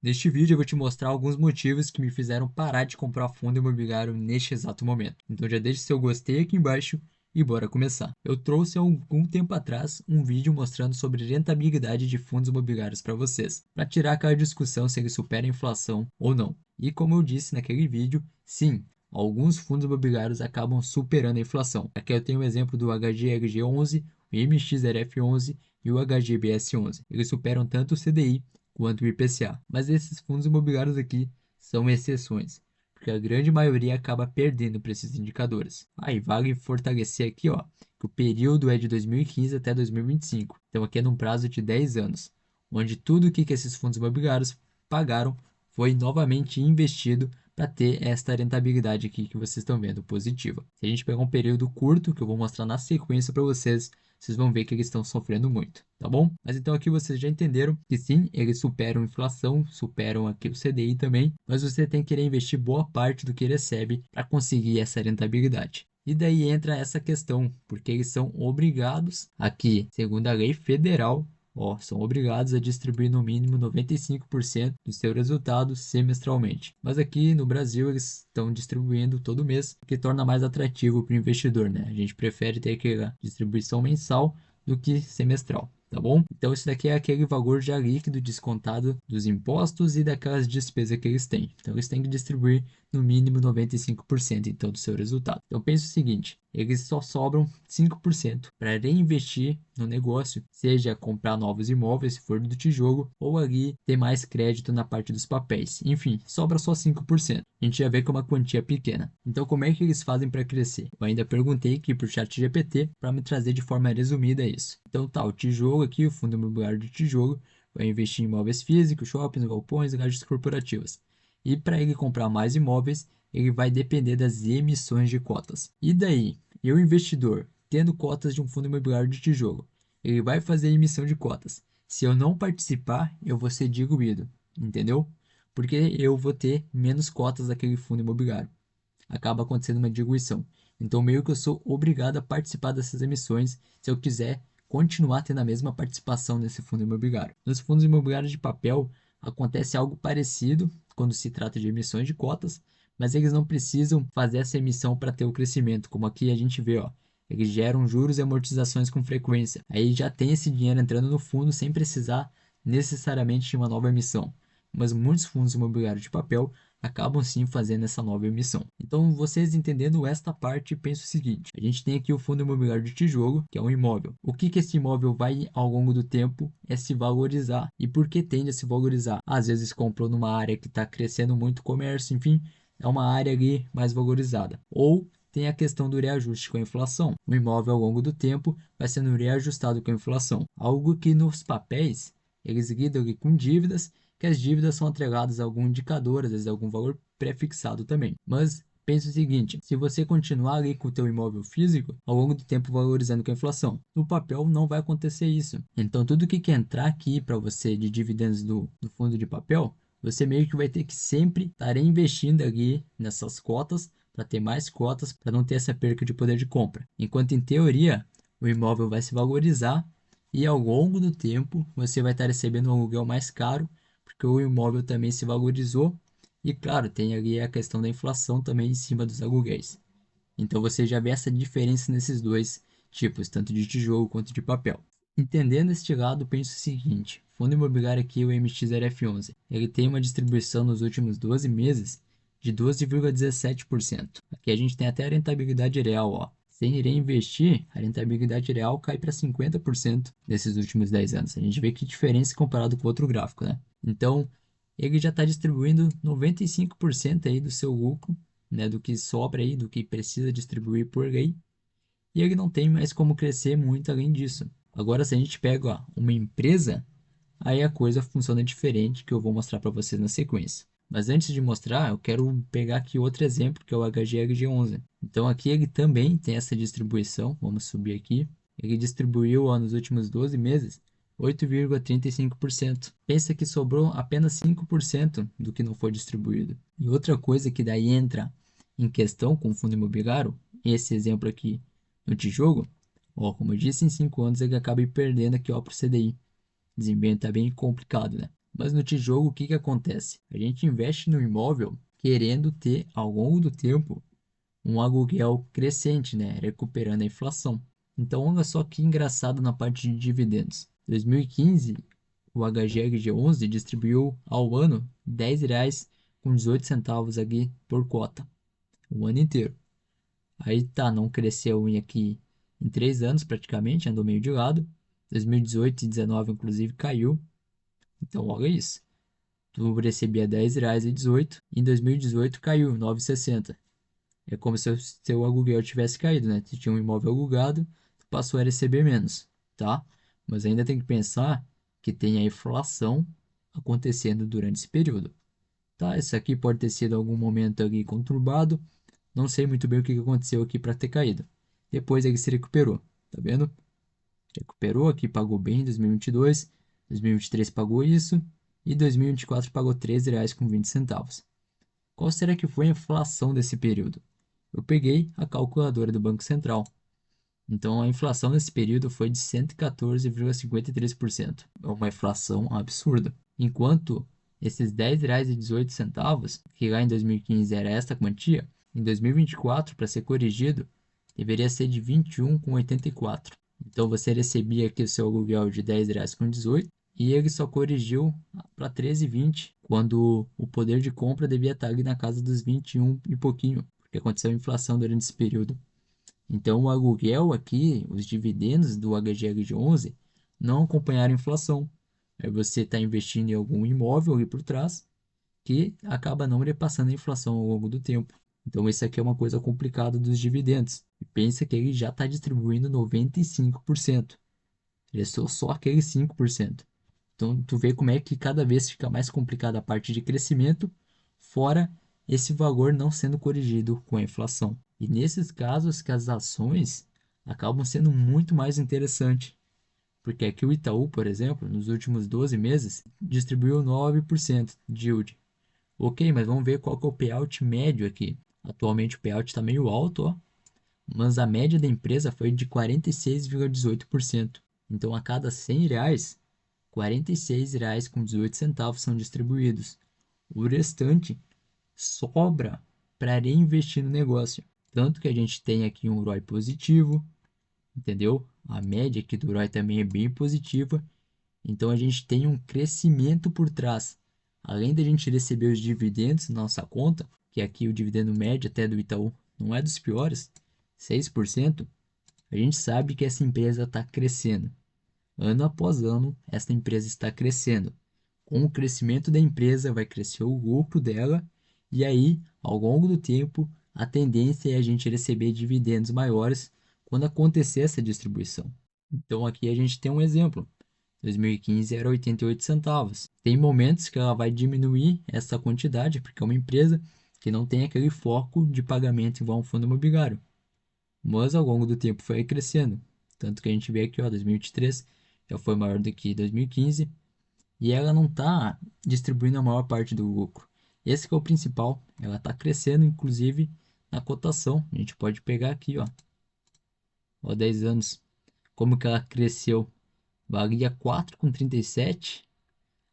Neste vídeo eu vou te mostrar alguns motivos que me fizeram parar de comprar fundo imobiliário neste exato momento. Então já deixe seu gostei aqui embaixo e bora começar. Eu trouxe há algum tempo atrás um vídeo mostrando sobre rentabilidade de fundos imobiliários para vocês, para tirar aquela discussão se ele supera a inflação ou não. E como eu disse naquele vídeo, sim, alguns fundos imobiliários acabam superando a inflação. Aqui eu tenho o exemplo do HGLG11, o MXRF11 e o HGBS11. Eles superam tanto o CDI quanto o IPCA. Mas esses fundos imobiliários aqui são exceções, porque a grande maioria acaba perdendo para esses indicadores. Aí vale fortalecer aqui, ó, que o período é de 2015 até 2025. Então aqui é num prazo de 10 anos, onde tudo o que esses fundos imobiliários pagaram foi novamente investido para ter esta rentabilidade aqui que vocês estão vendo, positiva. Se a gente pegar um período curto, que eu vou mostrar na sequência para vocês vão ver que eles estão sofrendo muito, tá bom? Mas então aqui vocês já entenderam que sim, eles superam a inflação, superam aqui o CDI também, mas você tem que querer investir boa parte do que recebe para conseguir essa rentabilidade. E daí entra essa questão, porque eles são obrigados aqui, segundo a lei federal, ó, são obrigados a distribuir no mínimo 95% do seu resultado semestralmente. Mas aqui no Brasil eles estão distribuindo todo mês, o que torna mais atrativo para o investidor, né? A gente prefere ter aquela distribuição mensal do que semestral. Tá bom? Então, isso daqui é aquele valor já líquido descontado dos impostos e daquelas despesas que eles têm. Então, eles têm que distribuir no mínimo 95% então, do seu resultado. Então, pense o seguinte: eles só sobram 5% para reinvestir no negócio, seja comprar novos imóveis, se for do tijolo, ou ali ter mais crédito na parte dos papéis. Enfim, sobra só 5%. A gente já vê que é uma quantia pequena. Então, como é que eles fazem para crescer? Eu ainda perguntei aqui para o ChatGPT para me trazer de forma resumida isso. Então, tá, o tijolo aqui, o fundo imobiliário de tijolo, vai investir em imóveis físicos, shoppings, galpões e lajes corporativas. E para ele comprar mais imóveis, ele vai depender das emissões de cotas. E daí, eu investidor, tendo cotas de um fundo imobiliário de tijolo, ele vai fazer emissão de cotas. Se eu não participar, eu vou ser diluído, entendeu? Porque eu vou ter menos cotas daquele fundo imobiliário. Acaba acontecendo uma diluição. Então, meio que eu sou obrigado a participar dessas emissões se eu quiser continuar tendo a mesma participação nesse fundo imobiliário. Nos fundos imobiliários de papel, acontece algo parecido quando se trata de emissões de cotas, mas eles não precisam fazer essa emissão para ter o crescimento, como aqui a gente vê, ó. Eles geram juros e amortizações com frequência. Aí já tem esse dinheiro entrando no fundo sem precisar necessariamente de uma nova emissão. Mas muitos fundos imobiliários de papel acabam sim fazendo essa nova emissão. Então, vocês entendendo esta parte, penso o seguinte: a gente tem aqui o fundo imobiliário de tijolo, que é um imóvel. O que esse imóvel vai ao longo do tempo é se valorizar. E por que tende a se valorizar? Às vezes comprou numa área que está crescendo muito o comércio, enfim, é uma área ali mais valorizada. Ou tem a questão do reajuste com a inflação. O imóvel ao longo do tempo vai sendo reajustado com a inflação. Algo que nos papéis eles lidam ali com dívidas, que as dívidas são atreladas a algum indicador, às vezes algum valor pré-fixado também. Mas pensa o seguinte: se você continuar ali com o teu imóvel físico, ao longo do tempo valorizando com a inflação, no papel não vai acontecer isso. Então tudo que entrar aqui para você de dividendos do fundo de papel, você meio que vai ter que sempre estar investindo ali nessas cotas para ter mais cotas, para não ter essa perca de poder de compra. Enquanto em teoria o imóvel vai se valorizar e ao longo do tempo você vai estar recebendo um aluguel mais caro, porque o imóvel também se valorizou e, claro, tem ali a questão da inflação também em cima dos aluguéis. Então você já vê essa diferença nesses dois tipos, tanto de tijolo quanto de papel. Entendendo este lado, penso o seguinte: fundo imobiliário aqui, o MXRF11, ele tem uma distribuição nos últimos 12 meses de 12,17%. Aqui a gente tem até a rentabilidade real, ó. Sem reinvestir, a rentabilidade real cai para 50% nesses últimos 10 anos. A gente vê que diferença comparado com outro gráfico, né? Então, ele já está distribuindo 95% aí do seu lucro, né, do que sobra aí, do que precisa distribuir por lei, e ele não tem mais como crescer muito além disso. Agora, se a gente pega ó, uma empresa, aí a coisa funciona diferente, que eu vou mostrar para vocês na sequência. Mas antes de mostrar, eu quero pegar aqui outro exemplo, que é o HGLG11. Então aqui ele também tem essa distribuição, vamos subir aqui. Ele distribuiu ó, nos últimos 12 meses 8,35%. Pensa que sobrou apenas 5% do que não foi distribuído. E outra coisa que daí entra em questão com o fundo imobiliário, esse exemplo aqui no tijolo, ó, como eu disse, em 5 anos ele acaba perdendo aqui para o CDI. Desempenho está bem complicado, né? Mas no tijolo, o que que acontece? A gente investe no imóvel querendo ter, ao longo do tempo, um aluguel crescente, né? Recuperando a inflação. Então, olha só que engraçado na parte de dividendos. Em 2015, o HGLG11 distribuiu ao ano R$ 10,18 aqui por cota, o ano inteiro. Aí tá, não cresceu aqui em 3 anos praticamente, andou meio de lado. 2018 e 2019, inclusive, caiu. Então, olha isso. Tu recebia R$ 10,18, em 2018 caiu 9,60. É como se o seu aluguel tivesse caído, né? Tu tinha um imóvel alugado, tu passou a receber menos, tá? Mas ainda tem que pensar que tem a inflação acontecendo durante esse período, tá? Isso aqui pode ter sido algum momento ali conturbado, não sei muito bem o que aconteceu aqui para ter caído. Depois ele se recuperou, tá vendo? Recuperou aqui, pagou bem em 2022, 2023 pagou isso e 2024 pagou R$ 13,20. Qual será que foi a inflação desse período? Eu peguei a calculadora do Banco Central. Então, a inflação nesse período foi de 114,53%. É uma inflação absurda. Enquanto esses R$ 10,18, que lá em 2015 era esta quantia, em 2024, para ser corrigido, deveria ser de 21,84. Então, você recebia aqui o seu aluguel de R$ 10,18 e ele só corrigiu para 13,20, quando o poder de compra devia estar ali na casa dos 21 e pouquinho, porque aconteceu a inflação durante esse período. Então, o aluguel aqui, os dividendos do HGLG11 não acompanharam a inflação. Aí você está investindo em algum imóvel ali por trás que acaba não repassando a inflação ao longo do tempo. Então, isso aqui é uma coisa complicada dos dividendos. E pensa que ele já está distribuindo 95%. Restou só aqueles 5%. Então, tu vê como é que cada vez fica mais complicada a parte de crescimento, fora esse valor não sendo corrigido com a inflação. E nesses casos que as ações acabam sendo muito mais interessantes, porque aqui o Itaú, por exemplo, nos últimos 12 meses, distribuiu 9% de yield. Ok, mas vamos ver qual que é o payout médio aqui. Atualmente o payout está meio alto, ó, mas a média da empresa foi de 46,18%. Então, a cada R$ 100, R$ 46,18 são distribuídos. O restante sobra para reinvestir no negócio. Tanto que a gente tem aqui um ROI positivo, entendeu? A média aqui do ROI também é bem positiva. Então a gente tem um crescimento por trás. Além da gente receber os dividendos na nossa conta, que aqui o dividendo médio até do Itaú não é dos piores, 6%, a gente sabe que essa empresa está crescendo. Ano após ano, essa empresa está crescendo. Com o crescimento da empresa, vai crescer o lucro dela, e aí, ao longo do tempo, a tendência é a gente receber dividendos maiores quando acontecer essa distribuição. Então, aqui a gente tem um exemplo. 2015 era 88 centavos. Tem momentos que ela vai diminuir essa quantidade, porque é uma empresa que não tem aquele foco de pagamento igual um fundo imobiliário. Mas ao longo do tempo foi crescendo. Tanto que a gente vê aqui, ó, 2023 já foi maior do que 2015 e ela não está distribuindo a maior parte do lucro. Esse que é o principal, ela está crescendo inclusive na cotação. A gente pode pegar aqui, ó 10 anos, como que ela cresceu. Valia 4,37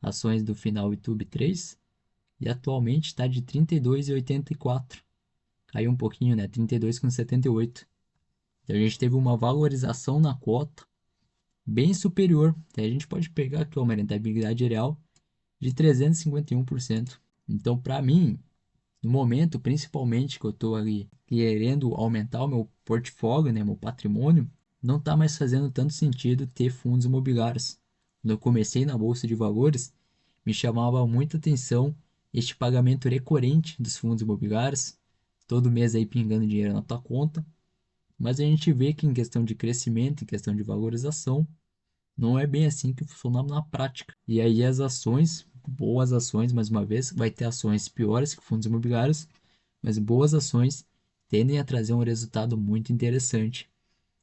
ações do final YouTube 3 e atualmente está de 32,84. Caiu um pouquinho, né? 32,78. Então a gente teve uma valorização na cota bem superior. Até a gente pode pegar aqui uma rentabilidade real de 351%. Então, para mim, no momento, principalmente que eu estou ali querendo aumentar o meu portfólio, né, meu patrimônio, não está mais fazendo tanto sentido ter fundos imobiliários. Quando eu comecei na Bolsa de Valores, me chamava muita atenção este pagamento recorrente dos fundos imobiliários, todo mês aí pingando dinheiro na tua conta. Mas a gente vê que em questão de crescimento, em questão de valorização, não é bem assim que funciona na prática. E aí as ações, boas ações, mais uma vez, vai ter ações piores que fundos imobiliários, mas boas ações tendem a trazer um resultado muito interessante.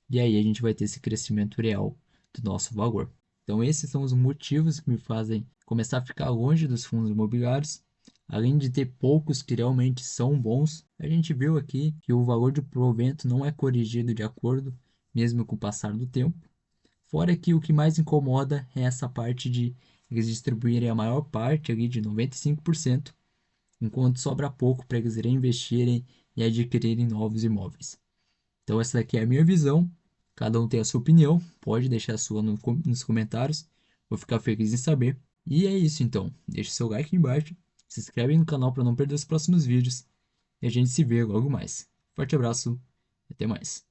E aí a gente vai ter esse crescimento real do nosso valor. Então esses são os motivos que me fazem começar a ficar longe dos fundos imobiliários. Além de ter poucos que realmente são bons, a gente viu aqui que o valor de provento não é corrigido de acordo, mesmo com o passar do tempo. Fora que o que mais incomoda é essa parte de eles distribuírem a maior parte ali de 95%, enquanto sobra pouco para eles reinvestirem e adquirirem novos imóveis. Então essa daqui é a minha visão, cada um tem a sua opinião, pode deixar a sua nos comentários, vou ficar feliz em saber. E é isso então, deixe seu like aqui embaixo, se inscreve no canal para não perder os próximos vídeos, e a gente se vê logo mais. Forte abraço, e até mais.